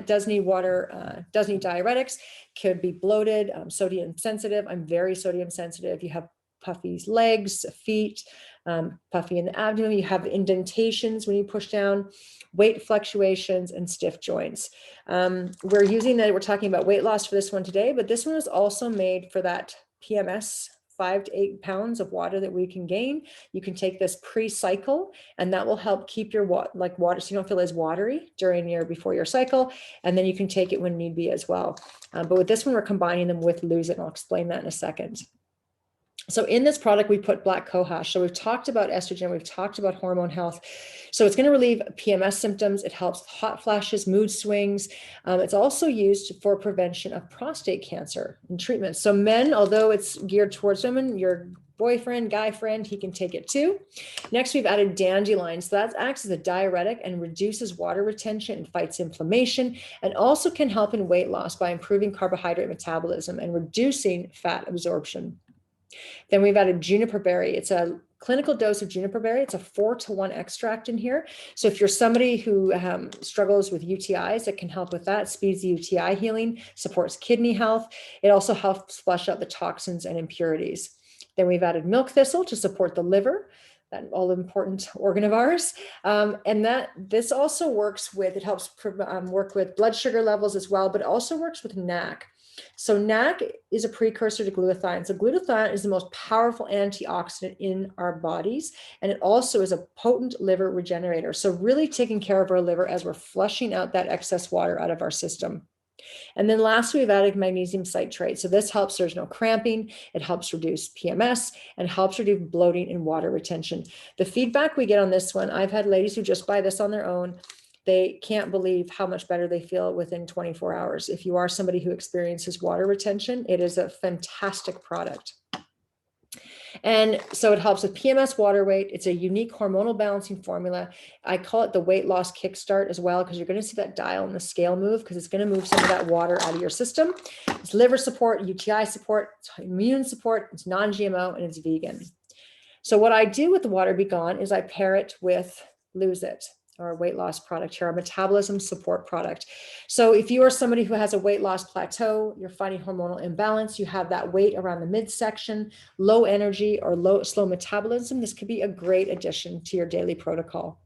does need water, does need diuretics, could be bloated, sodium sensitive. I'm very sodium sensitive. You have puffy legs, feet, puffy in the abdomen. You have indentations when you push down, weight fluctuations, and stiff joints. We're talking about weight loss for this one today, but this one is also made for that PMS, 5 to 8 pounds of water that we can gain. You can take this pre-cycle, and that will help keep your water, so you don't feel as watery before your cycle. And then you can take it when need be as well. But with this one, we're combining them with Lose It, and I'll explain that in a second. So in this product, we put black cohosh. So we've talked about estrogen, we've talked about hormone health. So it's going to relieve PMS symptoms. It helps with hot flashes, mood swings. It's also used for prevention of prostate cancer and treatment. So men, although it's geared towards women, your boyfriend, guy friend, he can take it too. Next, we've added dandelion. So that acts as a diuretic and reduces water retention and fights inflammation, and also can help in weight loss by improving carbohydrate metabolism and reducing fat absorption. Then we've added juniper berry. It's a clinical dose of juniper berry. It's a 4-to-1 extract in here. So if you're somebody who struggles with UTIs, it can help with that, speeds the UTI healing, supports kidney health. It also helps flush out the toxins and impurities. Then we've added milk thistle to support the liver, that all-important organ of ours. And this also works with, it helps work with blood sugar levels as well, but it also works with NAC. So NAC is a precursor to glutathione. So glutathione is the most powerful antioxidant in our bodies, and it also is a potent liver regenerator. So really taking care of our liver as we're flushing out that excess water out of our system. And then lastly, we've added magnesium citrate. So this helps, there's no cramping, it helps reduce PMS, and helps reduce bloating and water retention. The feedback we get on this one, I've had ladies who just buy this on their own. They can't believe how much better they feel within 24 hours. If you are somebody who experiences water retention, it is a fantastic product. And so it helps with PMS, water weight. It's a unique hormonal balancing formula. I call it the weight loss kickstart as well, because you're going to see that dial and the scale move, because it's going to move some of that water out of your system. It's liver support, UTI support, it's immune support, it's non-GMO, and it's vegan. So what I do with the Water Be Gone is I pair it with Lose It, our weight loss product here, our metabolism support product. So if you are somebody who has a weight loss plateau, you're fighting hormonal imbalance, you have that weight around the midsection, low energy or slow metabolism, this could be a great addition to your daily protocol.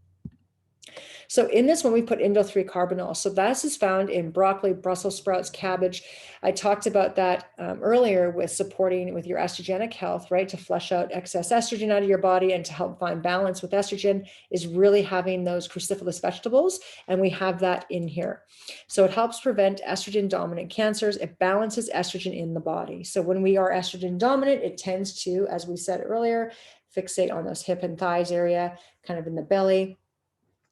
So in this one, we put indole-3-carbinol. So this is found in broccoli, Brussels sprouts, cabbage. I talked about that earlier with supporting with your estrogenic health, right? To flush out excess estrogen out of your body and to help find balance with estrogen is really having those cruciferous vegetables. And we have that in here. So it helps prevent estrogen dominant cancers. It balances estrogen in the body. So when we are estrogen dominant, it tends to, as we said earlier, fixate on those hip and thighs area, kind of in the belly.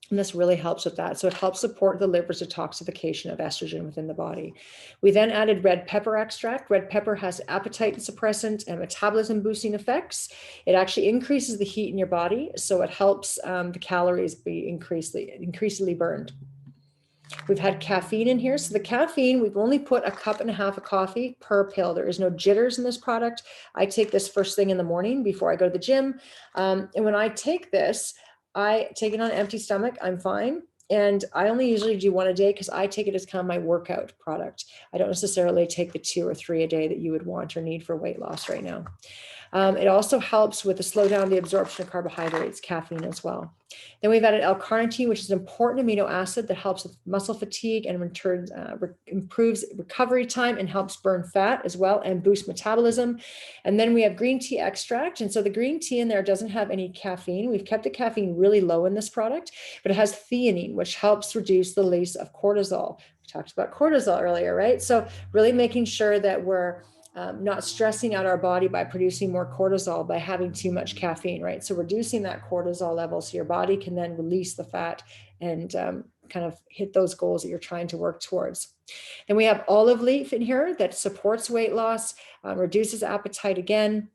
And this really helps with that. So it helps support the liver's detoxification of estrogen within the body. We then added red pepper extract. Red pepper has appetite suppressant and metabolism boosting effects. It actually increases the heat in your body. So it helps the calories be increasingly burned. We've had caffeine in here. So the caffeine, we've only put 1.5 cups of coffee per pill. There is no jitters in this product. I take this first thing in the morning before I go to the gym. And when I take this, I take it on an empty stomach, I'm fine. And I only usually do 1 a day because I take it as kind of my workout product. I don't necessarily take the 2 or 3 a day that you would want or need for weight loss right now. It also helps with the slow down the absorption of carbohydrates, caffeine as well. Then we've added L-carnitine, which is an important amino acid that helps with muscle fatigue and improves recovery time and helps burn fat as well and boost metabolism. And then we have green tea extract. And so the green tea in there doesn't have any caffeine. We've kept the caffeine really low in this product, but it has theanine, which helps reduce the release of cortisol. We talked about cortisol earlier, right? So really making sure that we're not stressing out our body by producing more cortisol by having too much caffeine, right? So reducing that cortisol level so your body can then release the fat and kind of hit those goals that you're trying to work towards. Then we have olive leaf in here that supports weight loss, reduces appetite again,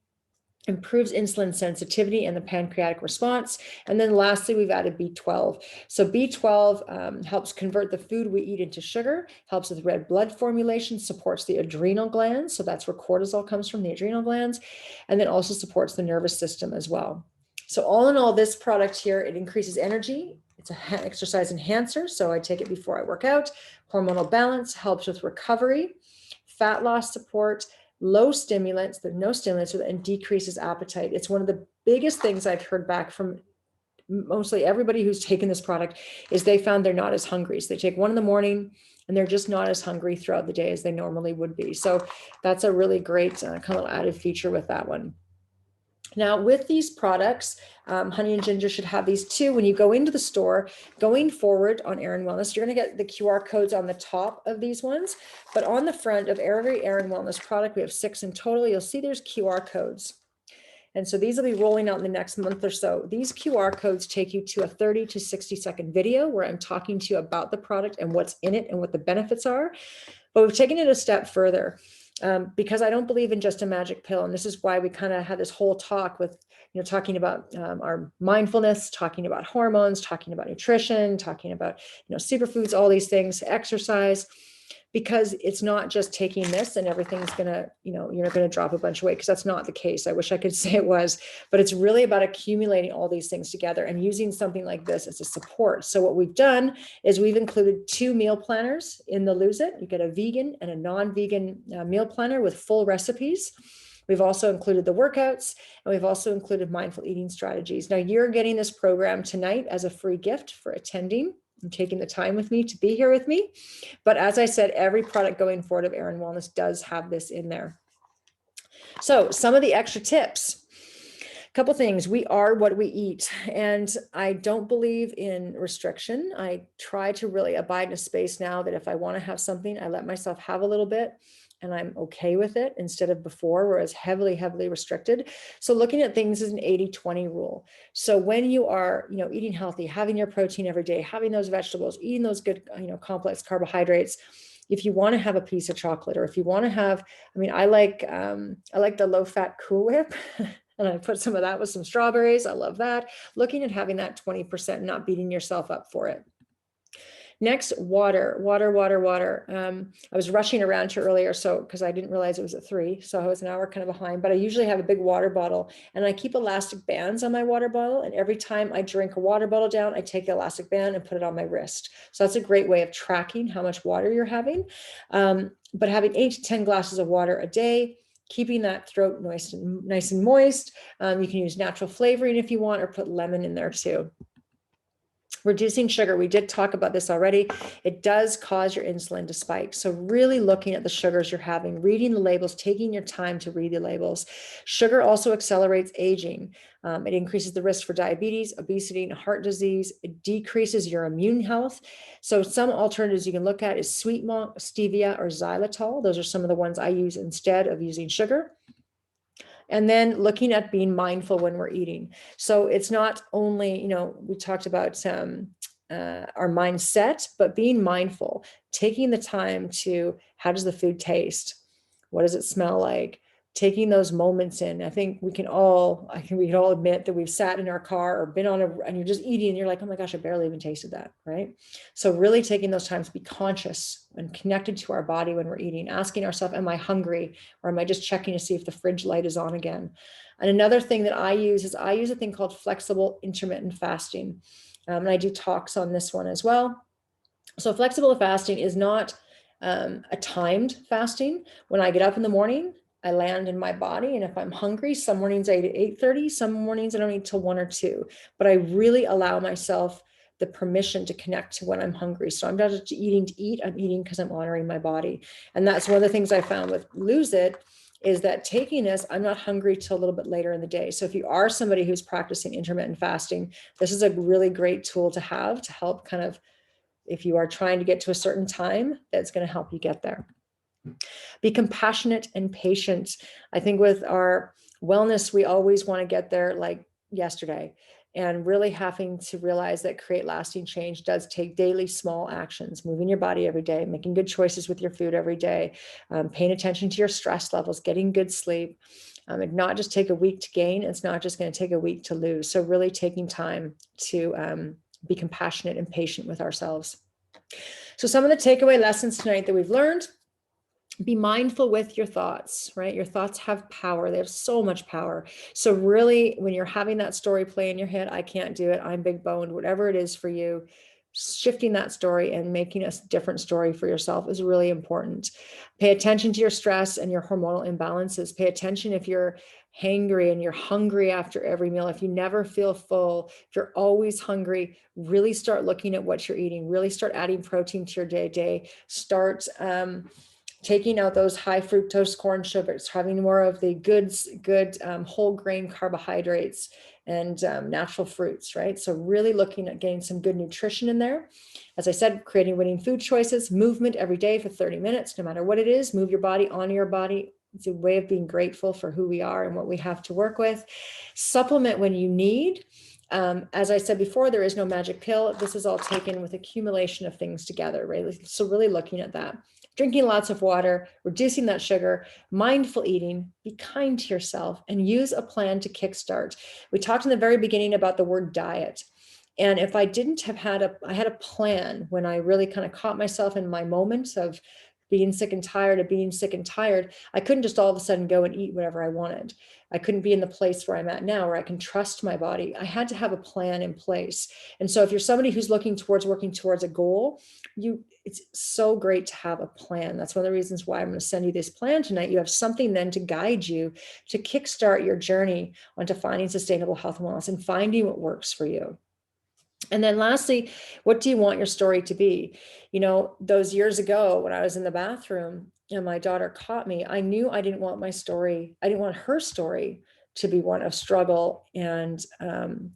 improves insulin sensitivity and the pancreatic response. And then lastly, we've added B12. So B12 helps convert the food we eat into sugar, helps with red blood formulation, supports the adrenal glands. So that's where cortisol comes from, the adrenal glands, and then also supports the nervous system as well. So all in all, this product here, it increases energy. It's an exercise enhancer. So I take it before I work out. Hormonal balance, helps with recovery, fat loss support, low stimulants, there's no stimulants, and decreases appetite. It's one of the biggest things I've heard back from mostly everybody who's taken this product is they found they're not as hungry. So they take one in the morning and they're just not as hungry throughout the day as they normally would be. So that's a really great kind of added feature with that one. Now with these products, Honey and Ginger should have these too. When you go into the store, going forward on Erin Wellness, you're going to get the QR codes on the top of these ones, but on the front of every Erin Wellness product, we have 6 in total. You'll see there's QR codes. And so these will be rolling out in the next month or so. These QR codes take you to a 30 to 60-second video where I'm talking to you about the product and what's in it and what the benefits are. But we've taken it a step further because I don't believe in just a magic pill. And this is why we kind of had this whole talk with, talking about our mindfulness, talking about hormones, talking about nutrition, talking about, superfoods, all these things, exercise, because it's not just taking this and everything's gonna, you're gonna drop a bunch of weight, because that's not the case. I wish I could say it was, but it's really about accumulating all these things together and using something like this as a support. So what we've done is we've included 2 meal planners in the Lose It. You get a vegan and a non-vegan meal planner with full recipes. We've also included the workouts, and we've also included mindful eating strategies. Now you're getting this program tonight as a free gift for attending and taking the time with me to be here with me. But as I said, every product going forward of Erin Wellness does have this in there. So some of the extra tips. A couple things. We are what we eat, and I don't believe in restriction. I try to really abide in a space now that if I want to have something, I let myself have a little bit, and I'm okay with it, instead of before where I was heavily restricted. So looking at things as an 80-20 rule. So when you are, eating healthy, having your protein every day, having those vegetables, eating those good, complex carbohydrates, if you want to have a piece of chocolate, or if you want to have, I like the low fat Cool Whip. And I put some of that with some strawberries. I love that. Looking at having that 20%, not beating yourself up for it. Next, water. I was rushing around here earlier, so because I didn't realize it was at 3, so I was an hour kind of behind, but I usually have a big water bottle, and I keep elastic bands on my water bottle. And every time I drink a water bottle down, I take the elastic band and put it on my wrist. So that's a great way of tracking how much water you're having. But having 8 to 10 glasses of water a day, keeping that throat nice and moist. You can use natural flavoring if you want, or put lemon in there too. Reducing sugar, we did talk about this already. It does cause your insulin to spike. So really looking at the sugars you're having, reading the labels, taking your time to read the labels. Sugar also accelerates aging. It increases the risk for diabetes, obesity, and heart disease. It decreases your immune health. So some alternatives you can look at is sweet malt, stevia, or xylitol. Those are some of the ones I use instead of using sugar. And then looking at being mindful when we're eating. So it's not only, we talked about our mindset, but being mindful, taking the time to, how does the food taste? What does it smell like? Taking those moments in. I think we can all admit that we've sat in our car or been and you're just eating and you're like, oh my gosh, I barely even tasted that, right? So really taking those times to be conscious and connected to our body when we're eating, asking ourselves, am I hungry? Or am I just checking to see if the fridge light is on again? And another thing that I use a thing called flexible intermittent fasting. And I do talks on this one as well. So flexible fasting is not a timed fasting. When I get up in the morning, I land in my body, and if I'm hungry, some mornings I eat at 8:30, some mornings I don't eat till 1 or 2, but I really allow myself the permission to connect to when I'm hungry. So I'm not just eating to eat, I'm eating because I'm honoring my body. And that's one of the things I found with Lose It, is that taking this, I'm not hungry till a little bit later in the day. So if you are somebody who's practicing intermittent fasting, this is a really great tool to have to help kind of, if you are trying to get to a certain time, that's going to help you get there. Be compassionate and patient. I think with our wellness, we always want to get there like yesterday, and really having to realize that create lasting change does take daily small actions, moving your body every day, making good choices with your food every day, paying attention to your stress levels, getting good sleep. It not just take a week to gain. It's not just going to take a week to lose. So really taking time to be compassionate and patient with ourselves. So some of the takeaway lessons tonight that we've learned: be mindful with your thoughts, right? Your thoughts have power. They have so much power. So really, when you're having that story play in your head, I can't do it, I'm big boned, whatever it is for you, shifting that story and making a different story for yourself is really important. Pay attention to your stress and your hormonal imbalances. Pay attention if you're hangry and you're hungry after every meal, if you never feel full, if you're always hungry, really start looking at what you're eating, really start adding protein to your day. Start taking out those high fructose corn sugars, having more of the good whole grain carbohydrates and natural fruits, right? So really looking at getting some good nutrition in there. As I said, creating winning food choices, movement every day for 30 minutes, no matter what it is, move your body, honor your body, It's a way of being grateful for who we are and what we have to work with. Supplement when you need. As I said before, there is no magic pill. This is all taken with accumulation of things together, right? So really looking at that. Drinking lots of water, reducing that sugar, mindful eating, be kind to yourself, and use a plan to kickstart. We talked in the very beginning about the word diet. And if I didn't have I had a plan when I really kind of caught myself in my moments of being sick and tired of being sick and tired, I couldn't just all of a sudden go and eat whatever I wanted. I couldn't be in the place where I'm at now, where I can trust my body. I had to have a plan in place. And so if you're somebody who's looking towards working towards a goal, it's so great to have a plan. That's one of the reasons why I'm going to send you this plan tonight. You have something then to guide you to kickstart your journey onto finding sustainable health and wellness and finding what works for you. And then lastly, what do you want your story to be? You know, those years ago when I was in the bathroom and my daughter caught me, I knew I didn't want my story. I didn't want her story to be one of struggle and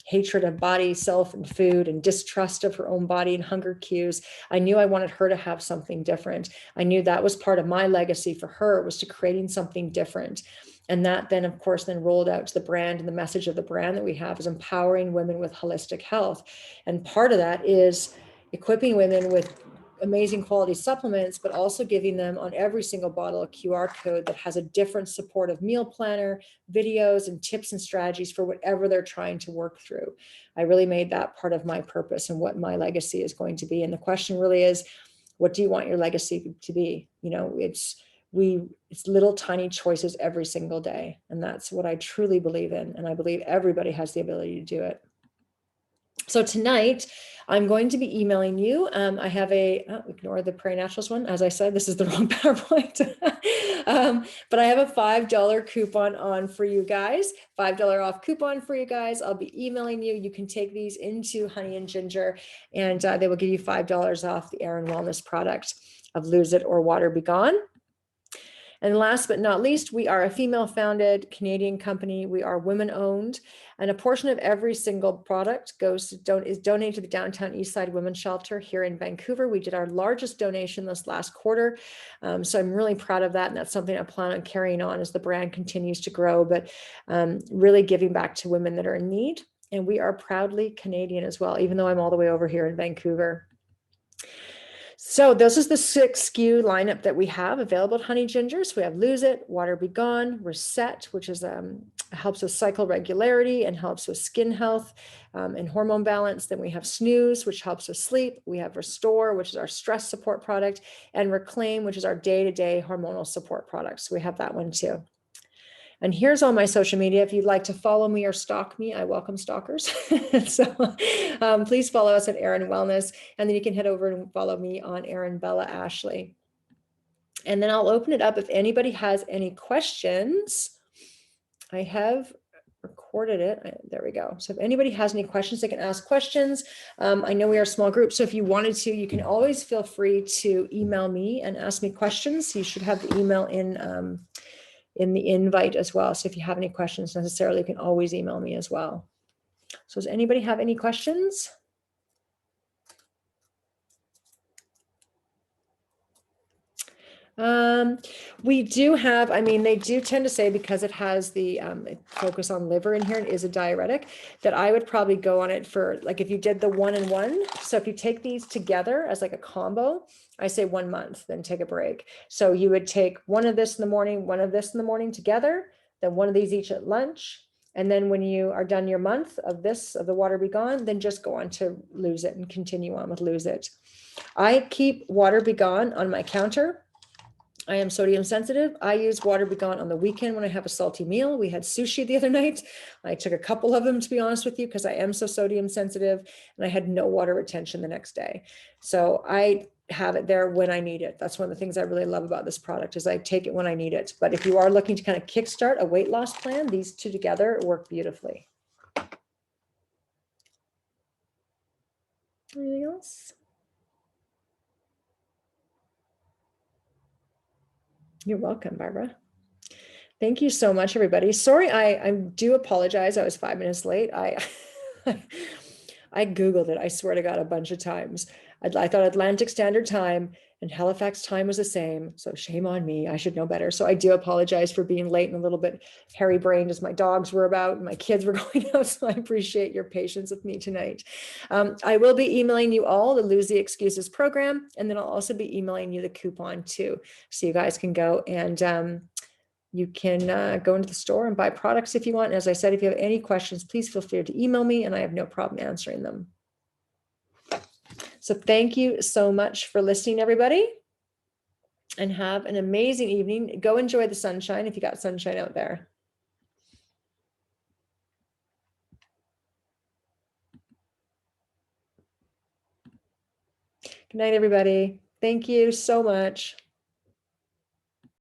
hatred of body, self, and food, and distrust of her own body and hunger cues. I knew I wanted her to have something different. I knew that was part of my legacy for her, was to creating something different. And that then, of course, then rolled out to the brand, and the message of the brand that we have is empowering women with holistic health. And part of that is equipping women with amazing quality supplements, but also giving them on every single bottle a QR code that has a different supportive meal planner, videos, and tips and strategies for whatever they're trying to work through. I really made that part of my purpose and what my legacy is going to be. And the question really is, what do you want your legacy to be? You know, it's little tiny choices every single day. And that's what I truly believe in. And I believe everybody has the ability to do it. So tonight, I'm going to be emailing you. I have ignore the Prairie Naturals one. As I said, this is the wrong PowerPoint. But I have a $5 coupon on for you guys, $5 off coupon for you guys. I'll be emailing you. You can take these into Honey and Ginger, and they will give you $5 off the Erin Wellness product of Lose It or Water Be Gone. And last but not least, we are a female-founded Canadian company. We are women-owned, and a portion of every single product is donated to the Downtown Eastside Women's Shelter here in Vancouver. We did our largest donation this last quarter, so I'm really proud of that, and that's something I plan on carrying on as the brand continues to grow, but really giving back to women that are in need. And we are proudly Canadian as well, even though I'm all the way over here in Vancouver. So this is the 6 SKU lineup that we have available at Honey Ginger. So we have Lose It, Water Be Gone, Reset, which is helps with cycle regularity and helps with skin health and hormone balance. Then we have Snooze, which helps with sleep. We have Restore, which is our stress support product, and Reclaim, which is our day-to-day hormonal support product. So we have that one too. And here's all my social media. If you'd like to follow me or stalk me, I welcome stalkers. So please follow us at Erin Wellness. And then you can head over and follow me on Erin Bella Ashley. And then I'll open it up if anybody has any questions. I have recorded it. There we go. So if anybody has any questions, they can ask questions. I know we are a small group, so if you wanted to, you can always feel free to email me and ask me questions. You should have the email in the invite as well. So if you have any questions necessarily, you can always email me as well. So does anybody have any questions? We do have, they do tend to say, because it has the focus on liver in here, it is a diuretic, that I would probably go on it for, like, if you did the 1-in-1. So if you take these together as like a combo, I say 1 month, then take a break. So you would take one of this in the morning, one of this in the morning together, then one of these each at lunch. And then when you are done your month of the Water Be Gone, then just go on to Lose It and continue on with Lose It. I keep Water Be Gone on my counter. I am sodium sensitive. I use Water Be Gone on the weekend when I have a salty meal. We had sushi the other night. I took a couple of them, to be honest with you, because I am so sodium sensitive, and I had no water retention the next day. So I have it there when I need it. That's one of the things I really love about this product, is I take it when I need it. But if you are looking to kind of kickstart a weight loss plan, these two together work beautifully. Anything else? You're welcome, Barbara. Thank you so much, everybody. Sorry, I do apologize. I was 5 minutes late. I Googled it, I swear to God, a bunch of times. I thought Atlantic Standard Time and Halifax time was the same. So shame on me. I should know better. So I do apologize for being late and a little bit hairy brained as my dogs were about and my kids were going out. So I appreciate your patience with me tonight. I will be emailing you all the Lose the Excuses program, and then I'll also be emailing you the coupon too. So you guys can go and you can go into the store and buy products if you want. And as I said, if you have any questions, please feel free to email me and I have no problem answering them. So thank you so much for listening, everybody, and have an amazing evening. Go enjoy the sunshine if you got sunshine out there. Good night, everybody. Thank you so much.